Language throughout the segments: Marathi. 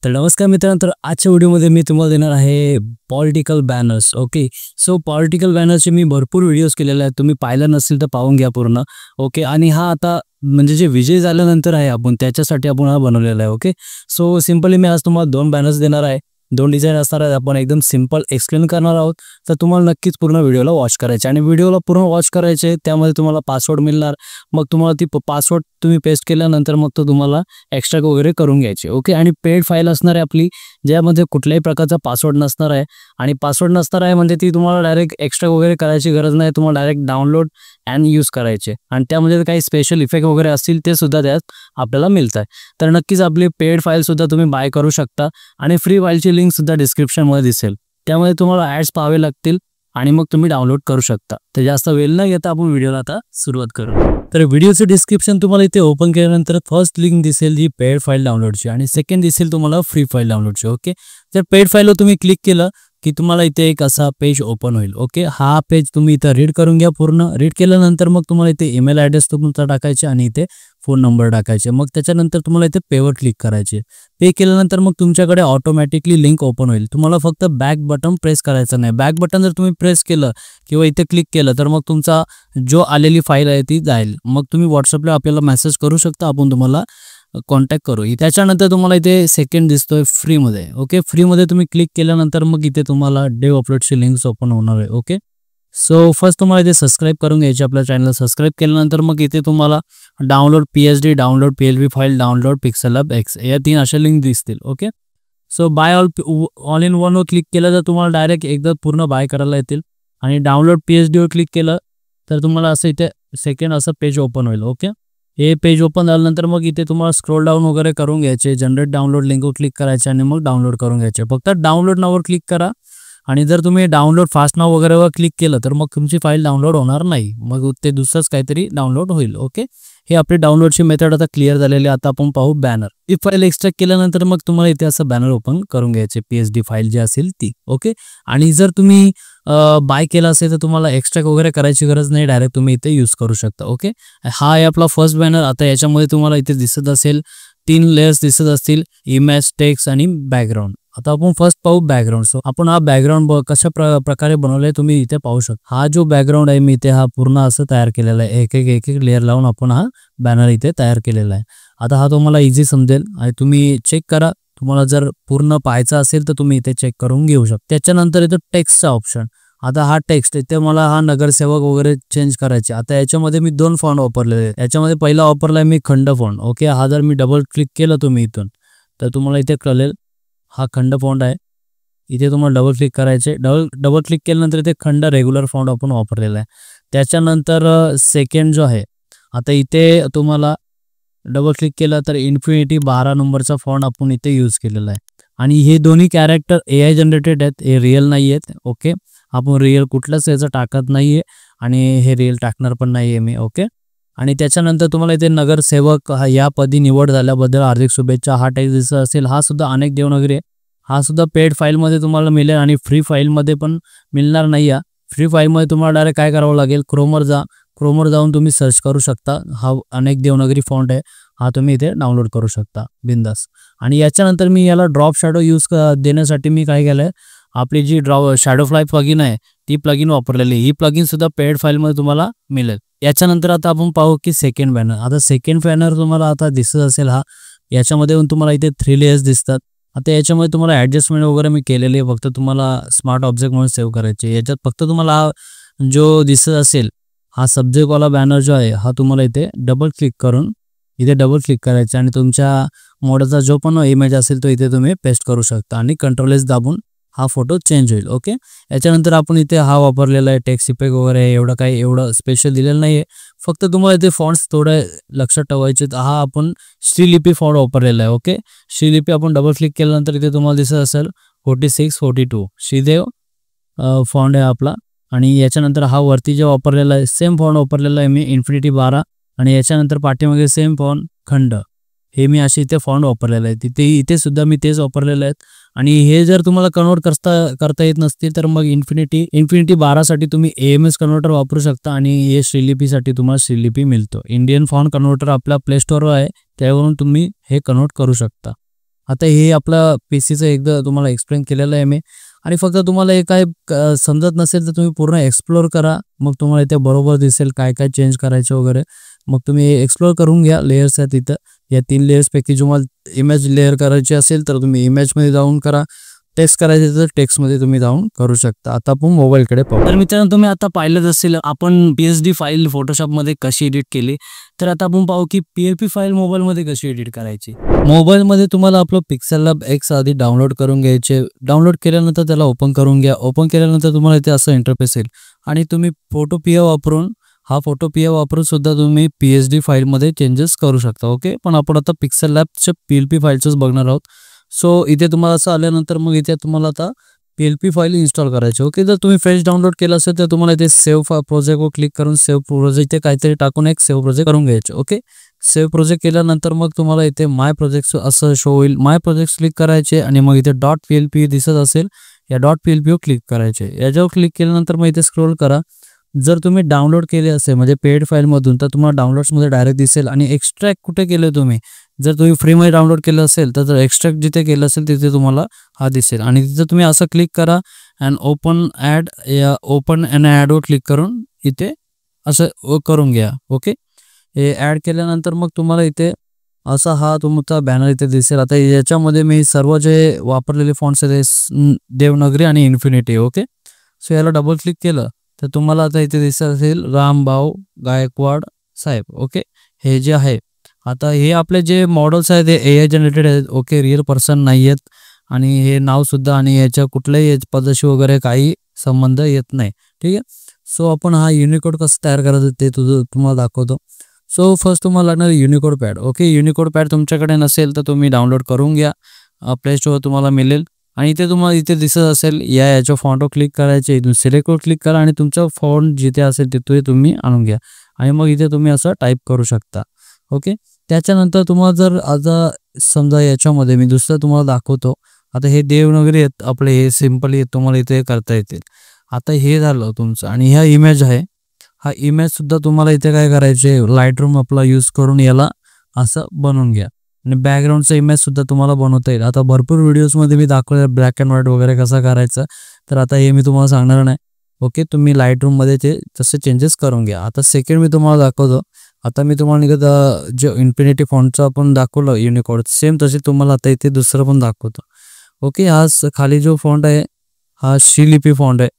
तर नमस्कार मित्रांनो, तर आजच्या व्हिडिओमध्ये मी तुम्हाला देणार आहे political banners. Okay, so political बॅनर्सचे मी भरपूर व्हिडिओज केलेले आहेत. तुम्ही पाहिलं नसेल तर पाहून घ्या पूर्ण. ओके, आणि हा आता म्हणजे जे विजय झाल्यानंतर आहे आपण त्याच्यासाठी आपण हा बनवलेला आहे. ओके, सो सिंपली मी आज तुम्हाला 2 बॅनर्स देणार आहे. 2 डिझाईन असणार आहेत. आपण एकदम सिंपल एक्सप्लेन करणार आहोत. तर तुम्हाला नक्कीच पूर्ण व्हिडिओला वॉच करायचे आणि व्हिडिओला पूर्ण वॉच करायचे. त्यामध्ये तुम्हाला पासवर्ड मिळणार. मग तुम्हाला ती पासवर्ड तुम्ही पेस्ट केल्यानंतर मग तो तुम्हाला एक्स्ट्रॅक्ट वगैरे करून घ्यायचे. ओके, आणि पेड फाईल असणार आहे आपली, ज्यामध्ये कुठल्याही प्रकारचा पासवर्ड नसणार आहे. आणि पासवर्ड नसणार आहे म्हणजे ती तुम्हाला डायरेक्ट एक्स्ट्रा वगैरे करायची गरज नाही. तुम्हाला डायरेक्ट डाउनलोड अँड यूज करायचे आणि त्यामध्ये काही स्पेशल इफेक्ट वगैरे असतील ते सुद्धा त्यात आपल्याला मिळत आहे. तर नक्कीच आपली पेड फाईल सुद्धा तुम्ही बाय करू शकता आणि फ्री फाईलची लिंक सुद्धा डिस्क्रिप्शनमध्ये दिसेल. त्यामध्ये तुम्हाला ॲड्स पाहावे लागतील आणि मग तुम्ही डाउनलोड करू शकता. तर जास्त वेळ न घेता आपण व्हिडिओला आता सुरुवात करू. तर व्हिडिओचं डिस्क्रिप्शन तुम्हाला इथे ओपन केल्यानंतर फर्स्ट लिंक दिसेल जी पेड फाईल डाउनलोडची आणि सेकंड दिसेल तुम्हाला फ्री फाईल डाउनलोडची. ओके, तर पेड फाईलवर तुम्ही क्लिक केलं की तुम्हाला इथे एक असा पेज ओपन होईल. ओके, हा पेज तुम्ही इथं रीड करून घ्या. पूर्ण रीड केल्यानंतर मग तुम्हाला इथे ईमेल ॲड्रेस तुमचा टाकायचे आणि इथे फोन नंबर टाकायचे. मग त्याच्यानंतर तुम्हाला इथे पेवर क्लिक करायचे. पे केल्यानंतर मग तुमच्याकडे ऑटोमॅटिकली लिंक ओपन होईल. तुम्हाला फक्त बॅक बटन प्रेस करायचं नाही. बॅक बटन जर तुम्ही प्रेस केलं किंवा इथे क्लिक केलं तर मग तुमचा जो आलेली फाईल आहे ती जाईल. मग तुम्ही व्हॉट्सअपला आपल्याला मेसेज करू शकता, आपण तुम्हाला कॉन्टॅक्ट करू. त्याच्यानंतर तुम्हाला इथे सेकंड दिसतोय फ्रीमध्ये. ओके, फ्रीमध्ये तुम्ही क्लिक केल्यानंतर मग इथे तुम्हाला डेव अपलोडची लिंक्स ओपन होणार आहे. ओके, सो फर्स्ट तुम्हाला इथे सबस्क्राईब करून घ्यायचे. आपल्या चॅनलला सबस्क्राईब केल्यानंतर मग इथे तुम्हाला download PSD, download PLB file, download Pixellab X या 3 अशा लिंक दिसतील. Okay, so by all in वनवर क्लिक केलं तर तुम्हाला डायरेक्ट एकदा पूर्ण बाय करायला येतील. आणि डाउनलोड PSDवर क्लिक केलं तर तुम्हाला असं इथे सेकंड असं पेज ओपन होईल. ओके, हे पेज ओपन झाल्यानंतर मग इथे तुम्हाला स्क्रोल डाऊन वगैरे करून घ्यायचे. जनरेट डाउनलोड लिंकवर क्लिक करायचे आणि मग डाउनलोड करून घ्यायचे. फक्त डाउनलोड नावावर क्लिक करा आणि जर तुम्ही डाउनलोड फास्ट नाव वगैरेवर क्लिक केलं तर मग तुमची फाईल डाउनलोड होणार नाही. मग ते दुसरंच काहीतरी डाउनलोड होईल. ओके, हे आपली डाउनलोडची मेथड आता क्लिअर झालेली. आता आपण पाहू बॅनर. ही फाईल एक्स्ट्रॅक्ट केल्यानंतर मग तुम्हाला इथे असं बॅनर ओपन करून घ्यायचे. PSD फाईल जी असेल ती. ओके, आणि जर तुम्ही बाय केला असेल तर तुम्हाला एक्स्ट्रॅक्ट वगैरे करायची गरज नाही. डायरेक्ट तुम्ही इथे यूज करू शकता. ओके, हा आहे आपला फर्स्ट बॅनर. आता याच्यामध्ये तुम्हाला इथे दिसत असेल 3 लेयर्स दिसत असतील, इमेज, टेक्स्ट आणि बॅकग्राऊंड. आता आपण फर्स्ट पाहू बॅकग्राऊंड. सो आपण हा बॅकग्राऊंड कशा प्रकारे बनवलाय तुम्ही इथे पाहू शकता. हा जो बॅकग्राऊंड आहे मी इथे हा पूर्ण असं तयार केलेला आहे. एक एक लेअर लावून आपण हा बॅनर इथे तयार केलेला आहे. आता हा तुम्हाला इझी समजेल आणि तुम्ही चेक करा. तुम्हाला जर पूर्ण पाहायचा असेल तर तुम्ही इथे चेक करून घेऊ शकता. त्याच्यानंतर इथं टेक्स्टचा ऑप्शन. आता हा टेक्स्ट इथे मला हा नगरसेवक वगैरे चेंज करायचे. आता याच्यामध्ये मी 2 फॉन्ट वापरलेले आहेत. याच्यामध्ये पहिला वापरलाय मी खंड फॉन्ट. ओके, हा जर मी डबल क्लिक केलं तुम्ही इथून तर तुम्हाला इथे कळेल हा खंड फॉन्ट आहे. इथे तुम्हाला डबल क्लिक करायचे. डबल क्लिक केल्यानंतर इथे खंड रेग्युलर फॉन्ट आपण वापरलेला आहे. त्याच्यानंतर सेकंड जो आहे, आता इथे तुम्हाला डबल क्लिक केलं तर इन्फिनिटी 12 नंबरचा फॉन्ट आपण इथे यूज केलेला आहे. आणि हे दोन्ही कॅरेक्टर AI जनरेटेड आहेत, हे रिअल नाही आहेत. ओके, आपण रिअल कुठलंच याचं टाकत नाहीये आणि हे रिअल टाकणार पण नाहीये मी. ओके, आणि त्याच्यानंतर तुम्हाला इथे नगरसेवक या पदी निवड झाल्याबद्दल हार्दिक शुभेच्छा हा टेक्स्ट दिसत असेल. हा सुद्धा अनेक देवनागरी आहे. हा सुद्धा पेड फाईलमध्ये तुम्हाला मिळेल आणि फ्री फाईलमध्ये पण मिळणार नाही. या फ्री फाईलमध्ये तुम्हाला डायरेक्ट काय करावं लागेल, क्रोमवर जाऊन तुम्ही सर्च करू शकता. हा अनेक देवनागरी फॉन्ट आहे, हा तुम्ही इथे डाउनलोड करू शकता बिंदास. आणि याच्यानंतर मी याला ड्रॉप शॅडो यूज देण्यासाठी मी काय केलं आहे, आपली जी शॅडो फ्लाय प्लगइन आहे ती प्लगइन वापरलेली. ही प्लगइन सुद्धा पेड फाईलमध्ये तुम्हाला मिळेल. याच्यानंतर आता आपण पाहू की सेकंड बॅनर. आता सेकंड बॅनर तुम्हाला आता दिसत असेल. हा याच्यामध्ये तुम्हाला इथे 3 लेयर्स दिसतात. आता याच्यामध्ये तुम्हाला ॲडजस्टमेंट वगैरे मी केलेली आहे. फक्त तुम्हाला स्मार्ट ऑब्जेक्ट म्हणून सेव्ह करायचे. याच्यात फक्त तुम्हाला जो दिसत असेल हा सब्जेक्टवाला बॅनर जो आहे हा तुम्हाला इथे डबल क्लिक करून इथे डबल क्लिक करायचा आणि तुमच्या मॉडेलचा जो पण इमेज असेल तो इथे तुम्ही पेस्ट करू शकता आणि कंट्रोल S दाबून हा फोटो चेंज होईल. ओके, याच्यानंतर आपण इथे हा वापरलेला आहे टेक्स्ट इफेक्ट वगैरे. एवढं स्पेशल दिलेलं नाही आहे. फक्त तुम्हाला इथे फॉन्ट्स थोडं लक्षात ठेवायचे. हा आपण श्रीलिपी फॉन्ट वापरलेला आहे. ओके, श्रीलिपी आपण डबल क्लिक केल्यानंतर इथे तुम्हाला दिसत असेल 46, 42 श्रीदेव फॉन्ट आहे आपला. आणि याच्यानंतर हा वरती जे वापरलेला आहे सेम फॉन्ट वापरलेला आहे मी इन्फिनिटी 12. आणि याच्यानंतर पाठीमागे सेम फॉन्ट खंड, हे मी असे इथे फॉन्ट वापरलेलं आहे. इथे सुद्धा मी तेच वापरलेलं आहेत. आणि हे जर तुम्हाला कन्वर्ट करता येत नसतील तर मग इन्फिनिटी 12 साठी तुम्ही AMS कन्वर्टर वापरू शकता आणि हे श्रीलिपीसाठी तुम्हाला श्रीलिपी मिळतो. इंडियन फॉन्ट कन्वर्टर आपल्या प्ले स्टोअरवर आहे, त्यावरून तुम्ही हे कन्वर्ट करू शकता. आता हे आपला पीसीचं एकदा तुम्हाला एक्सप्लेन केलेलं आहे मी, आणि फक्त तुम्हाला हे काय समजत नसेल तर तुम्ही पूर्ण एक्सप्लोर करा, मग तुम्हाला इथे बरोबर दिसेल काय काय चेंज करायचं वगैरे. मग तुम्ही एक्सप्लोर करून घ्या. लेयर्स आहेत इथं, या 3 लेयर्सपैकी तुम्हाला इमेज लेअर करायची असेल तर तुम्ही इमेजमध्ये जाऊन करा, टेक्स्ट करायचे तर टेक्स्टमध्ये तुम्ही जाऊन करू शकता. आता आपण मोबाईलकडे पाहू. तर मित्रांनो, तुम्ही आता पाहिलंच असेल आपण PSD फाईल फोटोशॉपमध्ये कशी एडिट केली. तर आता आपण पाहू की PLP फाईल मोबाईलमध्ये कशी एडिट करायची. मोबाईलमध्ये तुम्हाला आपलं पिक्सेल लॅब X आधी डाउनलोड करून घ्यायचे. डाउनलोड केल्यानंतर त्याला ओपन करून घ्या. ओपन केल्यानंतर तुम्हाला इथे असं इंटरफेस येईल, आणि तुम्ही फोटोपिया वापरून सुद्धा तुम्ही PSD फाईलमध्ये चेंजेस करू शकता. ओके, पण आपण आता पिक्सेल लॅबच्या PLP फाईलचंच बघणार आहोत. सो इथे तुम्हाला असं आल्यानंतर मग इथे तुम्हाला आता PLP फाईल इन्स्टॉल करायची. ओके, जर तुम्ही फ्रेश डाउनलोड केलं असेल तर तुम्हाला इथे सेव्ह प्रोजेक्टवर क्लिक करून सेव्ह प्रोजेक्ट इथे काहीतरी टाकून एक सेव्ह प्रोजेक्ट करून घ्यायचे. ओके, सेव्ह प्रोजेक्ट केल्यानंतर मग तुम्हाला इथे माय प्रोजेक्ट असं शो होईल. माय प्रोजेक्ट क्लिक करायचे आणि मग इथे .plp दिसत असेल, या .plp वर क्लिक करायचे. याच्यावर क्लिक केल्यानंतर मग इथे स्क्रोल करा. जर तुम्ही डाउनलोड केले असेल म्हणजे पेड फाईलमधून तर तुम्हाला डाउनलोड्समध्ये डायरेक्ट दिसेल. आणि एक्स्ट्रॅक्ट कुठे केलं तुम्ही, जर तुम्ही फ्रीमध्ये डाउनलोड केलं असेल तर एक्स्ट्रॅक्ट जिथे केलं असेल तिथे तुम्हाला हा दिसेल. आणि तिथे तुम्ही असं क्लिक करा अँड ओपन अँड ॲडवर क्लिक करून इथे असं करून घ्या. ओके, हे ॲड केल्यानंतर मग तुम्हाला इथे असा हा तुमचा बॅनर इथे दिसेल. आता याच्यामध्ये मी सर्व जे वापरलेले फॉन्ट्स आहेत देवनागरी आणि इन्फिनिटी. ओके, सो याला डबल क्लिक केलं तर तुम्हाला आता इथे दिसत असेल रामभाऊ गायकवाड साहेब. ओके, हे जे आहे आता हे आपले जे मॉडेल्स आहेत ते AI जनरेटेड आहेत. ओके, रिअल पर्सन नाही आहेत, आणि हे नावसुद्धा आणि याच्या कुठल्याही पदाशी वगैरे काही संबंध येत नाही. ठीक आहे, सो आपण हा युनिकोड कसं तयार करायचं ते तुम्हाला दाखवतो. सो फर्स्ट तुम्हाला लागणार Unicode pad. Okay, Unicode pad तुमच्याकडे नसेल तर तुम्ही डाउनलोड करून घ्या, प्ले स्टोअर तुम्हाला मिळेल. आणि इथे तुम्हाला इथे दिसत असेल याच्या फॉन्टवर क्लिक करायचे, इथून सिलेक्टवर क्लिक करा आणि तुमचा फॉन्ट जिथे असेल तिथे तुम्ही आणून घ्या, आणि मग इथे तुम्ही असं टाईप करू शकता. ओके, त्याच्यानंतर तुम्हाला जर आता समजा याच्यामध्ये मी दुसरं तुम्हाला दाखवतो. आता हे देवनागरी आहेत आपले, हे सिम्पली तुम्हाला इथे करता येतील. आता हे झालं तुमचं, आणि ह्या इमेज आहे, हा इमेजसुद्धा तुम्हाला इथे काय करायचे, लाईटरूम आपला यूज करून याला असं बनवून घ्या. आणि बॅकग्राऊंडचा इमेजसुद्धा तुम्हाला बनवता येईल. आता भरपूर व्हिडिओजमध्ये मी दाखवलं ब्लॅक अँड व्हाईट वगैरे कसं करायचं, तर आता हे मी तुम्हाला सांगणार नाही. ओके, तुम्ही लाईटरूममध्ये ते तसे चेंजेस करून घ्या. आता सेकंड मी तुम्हाला दाखवतो. आता मी तुम्हाला निघत जे इन्फिनिटी फॉन्टचं आपण दाखवलं युनिकोड, सेम तसे तुम्हाला आता इथे दुसरं पण दाखवतो. ओके, हा खाली जो फॉन्ट आहे हा शिलिपी फॉन्ट आहे.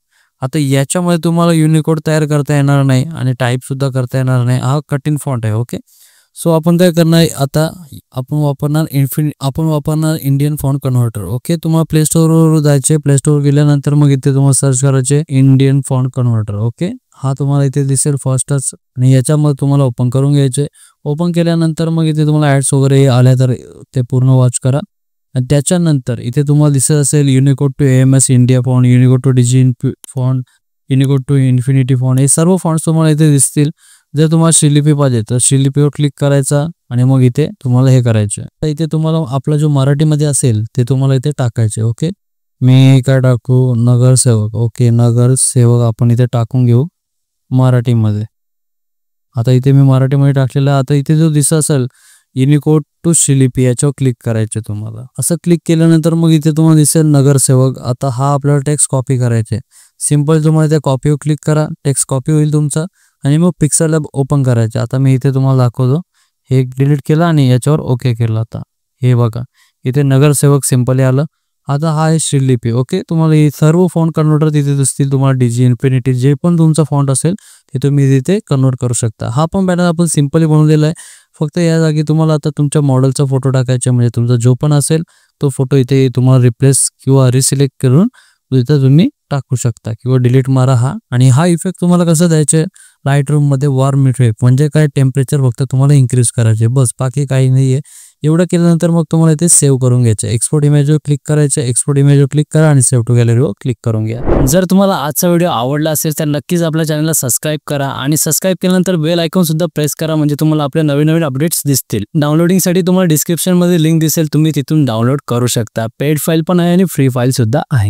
आता याच्यामध्ये तुम्हाला युनिकोड तयार करता येणार नाही आणि टाईपसुद्धा करता येणार नाही, हा कटिंग फॉन्ट आहे. ओके, सो आपण काय करणार आहे, आता आपण वापरणार इंडियन फॉन्ट कन्व्हर्टर. ओके, तुम्हाला प्ले स्टोअरवर जायचे. प्ले स्टोअर गेल्यानंतर मग इथे तुम्हाला सर्च करायचे इंडियन फॉन्ट कन्व्हर्टर. ओके, हा तुम्हाला इथे दिसेल फर्स्टच, आणि याच्यामध्ये तुम्हाला ओपन करून घ्यायचे. ओपन केल्यानंतर मग इथे तुम्हाला ॲड्स वगैरे आल्या तर ते पूर्ण वॉच करा. आणि त्याच्यानंतर इथे तुम्हाला दिसत असेल Unicode to AMS India font, Unicode to DG font, Unicode to infinity font, हे सर्व फॉन्ट्स तुम्हाला इथे दिसतील. जर तुम्हाला शिलिपी पाहिजे तर शिलिपीवर क्लिक करायचा, आणि मग इथे तुम्हाला हे करायचं. तर इथे तुम्हाला आपला जो मराठीमध्ये असेल ते तुम्हाला इथे टाकायचे. ओके, मी काय टाकू, नगरसेवक. ओके, नगरसेवक आपण इथे टाकून घेऊ मराठीमध्ये. आता इथे मी मराठीमध्ये टाकलेलं आहे. आता इथे जो दिसत असेल युनिकोड टू शिलिपी, याच्यावर क्लिक करायचे तुम्हाला. असं क्लिक केल्यानंतर मग इथे तुम्हाला दिसेल नगरसेवक. आता हा आपल्याला टेक्स्ट कॉपी करायचे. सिम्पल तुम्हाला त्या कॉपीवर क्लिक करा, टेक्स्ट कॉपी होईल तुमचा, आणि मग पिक्सेल लॅब ओपन करायचे. आता मी इथे तुम्हाला दाखवतो. हे डिलीट केलं आणि याच्यावर ओके केलं. आता हे बघा इथे नगरसेवक सिम्पली आलं. आता हा आहे शिलिपी. ओके, तुम्हाला हे सर्व फॉन्ट कन्वर्टर तिथे दिसतील. तुम्हाला DG इन्फिनिटी जे पण तुमचा फॉन्ट असेल ते तुम्ही तिथे कन्वर्ट करू शकता. हा पण बॅनर आपण सिम्पली बनवलेला आहे. फक्त या जागी तुम्हाला आता तुमच्या मॉडेलचा फोटो टाकायचा, म्हणजे तुमचा जो पण असेल तो फोटो इथे तुम्हाला रिप्लेस किंवा रिसिलेक्ट करून इथं तुम्ही टाकू शकता, किंवा डिलीट मारा हा. आणि हा इफेक्ट तुम्हाला कसं द्यायचे, लाईटरूममध्ये वॉर्म इफेक्ट, म्हणजे काय टेम्परेचर फक्त तुम्हाला इन्क्रीज करायचे, बस बाकी काही नाही आहे. एवढं केल्यानंतर मग तुम्हाला इथे सेव्ह करून घ्यायचं. एक्सपोर्ट इमेजवर क्लिक करायचं, एक्सपोर्ट इमेजवर क्लिक करा आणि सेव्ह टू गॅलरीवर क्लिक करून घ्या. जर तुम्हाला आजचा व्हिडिओ आवडला असेल तर नक्कीच आपल्या चॅनलला सबस्क्राईब करा, आणि सबस्क्राईब केल्यानंतर बेल आयकॉन सुद्धा प्रेस करा, म्हणजे तुम्हाला आपल्या नवीन अपडेट्स दिसतील. डाउनलोडिंगसाठी तुम्हाला डिस्क्रिप्शनमध्ये लिंक दिसेल, तुम्ही तिथून डाउनलोड करू शकता. पेड फाईल पण आहे आणि फ्री फाईल सुद्धा आहे.